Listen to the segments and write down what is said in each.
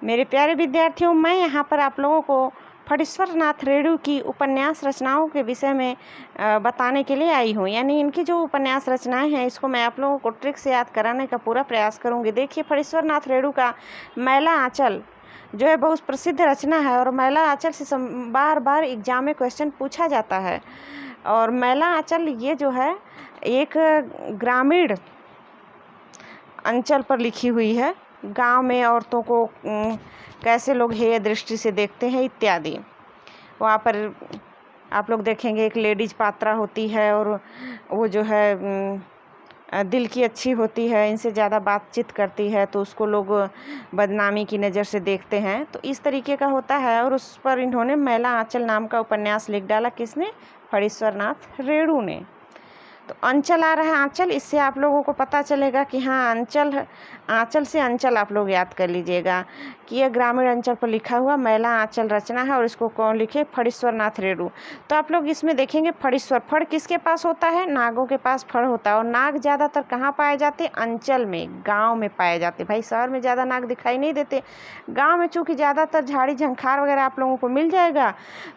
मेरे प्यारे विद्यार्थियों, मैं यहाँ पर आप लोगों को फणीश्वर नाथ रेणु की उपन्यास रचनाओं के विषय में बताने के लिए आई हूँ। यानी इनकी जो उपन्यास रचनाएं हैं, इसको मैं आप लोगों को ट्रिक से याद कराने का पूरा प्रयास करूँगी। देखिए, फणीश्वर नाथ रेणु का मैला आंचल जो है बहुत प्रसिद्ध रचना है, और मैला आंचल से बार बार एग्जाम में क्वेश्चन पूछा जाता है। और मैला आंचल ये जो है एक ग्रामीण अंचल पर लिखी हुई है। गांव में औरतों को कैसे लोग हेय दृष्टि से देखते हैं इत्यादि। वहाँ पर आप लोग देखेंगे एक लेडीज पात्रा होती है, और वो जो है दिल की अच्छी होती है, इनसे ज़्यादा बातचीत करती है तो उसको लोग बदनामी की नज़र से देखते हैं। तो इस तरीके का होता है, और उस पर इन्होंने मैला आंचल नाम का उपन्यास लिख डाला। किसने? फणीश्वर नाथ रेणु ने। तो अंचल आ रहा है, आंचल, इससे आप लोगों को पता चलेगा कि हाँ अंचल, आंचल से अंचल आप लोग याद कर लीजिएगा कि यह ग्रामीण अंचल पर लिखा हुआ मैला आंचल रचना है, और इसको कौन लिखे? फणीश्वर नाथ रेणु। तो आप लोग इसमें देखेंगे फणीश्वर, फण किसके पास होता है? नागों के पास फण होता है। और नाग ज़्यादातर कहाँ पाए जाते? अंचल में, गाँव में पाए जाते। भाई शहर में ज़्यादा नाग दिखाई नहीं देते, गाँव में चूँकि ज़्यादातर झाड़ी झंखार वगैरह आप लोगों को मिल जाएगा।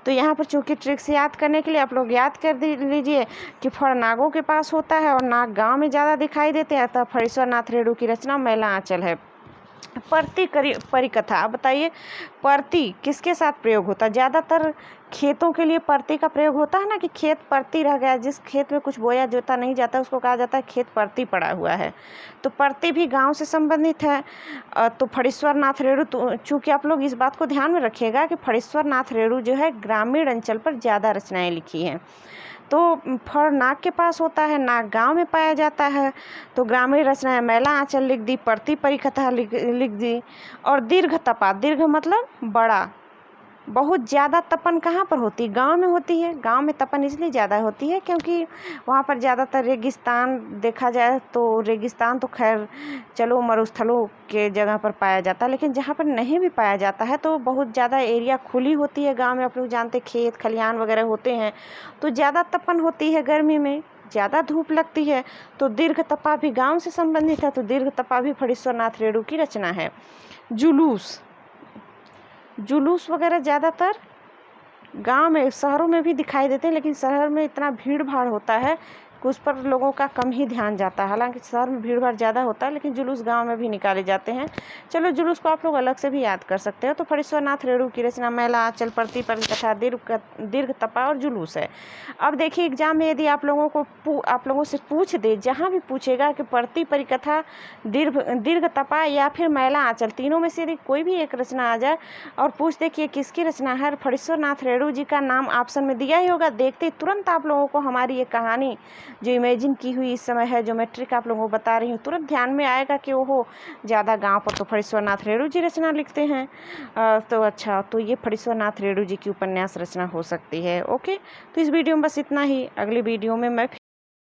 तो यहाँ पर चूँकि ट्रिक से याद करने के लिए आप लोग याद कर लीजिए कि फण नागों के पास होता है और नाग गांव में ज़्यादा दिखाई देते हैं। अतः फणीश्वर नाथ रेणु की रचना मैला आंचल है। परती परिकथा। अब बताइए, परती किसके साथ प्रयोग होता है? ज़्यादातर खेतों के लिए परती का प्रयोग होता है ना, कि खेत परती रह गया, जिस खेत में कुछ बोया जोता नहीं जाता उसको कहा जाता है खेत परती पड़ा हुआ है। तो परती भी गांव से संबंधित है। तो फणीश्वर नाथ रेणु, तो चूँकि आप लोग इस बात को ध्यान में रखिएगा कि फणीश्वर नाथ रेणु जो है ग्रामीण अंचल पर ज़्यादा रचनाएं लिखी हैं। तो फण नाग के पास होता है, नाग गांव में पाया जाता है। तो ग्रामीण रचनाएं मैला आंचल लिख दी, परती परिकथा लिख दी। और दीर्घ तपा, दीर्घ मतलब बड़ा। बहुत ज़्यादा तपन कहाँ पर होती है? गांव में होती है। गांव में तपन इसलिए ज़्यादा होती है क्योंकि वहाँ पर ज़्यादातर रेगिस्तान देखा जाए तो रेगिस्तान तो खैर चलो मरुस्थलों के जगह पर पाया जाता है, लेकिन जहाँ पर नहीं भी पाया जाता है तो बहुत ज़्यादा एरिया खुली होती है। गांव में आप लोग जानते खेत खलिहान वगैरह होते हैं, तो ज़्यादा तपन होती है, गर्मी में ज़्यादा धूप लगती है। तो दीर्घ तपा भी गाँव से संबंधित है, तो दीर्घ तपा भी फणीश्वर नाथ रेणु की रचना है। जुलूस, जुलूस वगैरह ज़्यादातर गांव में, शहरों में भी दिखाई देते हैं, लेकिन शहर में इतना भीड़ भाड़ होता है कि उस पर लोगों का कम ही ध्यान जाता है। हालांकि शहर में भीड़ भाड़ ज़्यादा होता है, लेकिन जुलूस गांव में भी निकाले जाते हैं। चलो, जुलूस को आप लोग अलग से भी याद कर सकते हो। तो फणीश्वर नाथ रेणु की रचना मैला आंचल, परती परिकथा, दीर्घ तपा और जुलूस है। अब देखिए, एग्जाम में यदि आप लोगों से पूछ दे, जहाँ भी पूछेगा कि परती परिकथा, दीर्घ तपा या फिर मैला आंचल, तीनों में से यदि कोई भी एक रचना आ जाए और पूछ दे कि ये किसकी रचना है, फणीश्वर नाथ रेणु जी का नाम ऑप्शन में दिया ही होगा, देखते ही तुरंत आप लोगों को हमारी ये कहानी जो इमेजिन की हुई इस समय है, जो मैं ट्रिक आप लोगों को बता रही हूँ, तुरंत ध्यान में आएगा कि ओहो, ज़्यादा गांव पर तो फणीश्वर नाथ रेणु जी रचना लिखते हैं। तो अच्छा, तो ये फणीश्वर नाथ रेणु जी की उपन्यास रचना हो सकती है। ओके, तो इस वीडियो में बस इतना ही। अगली वीडियो में मैं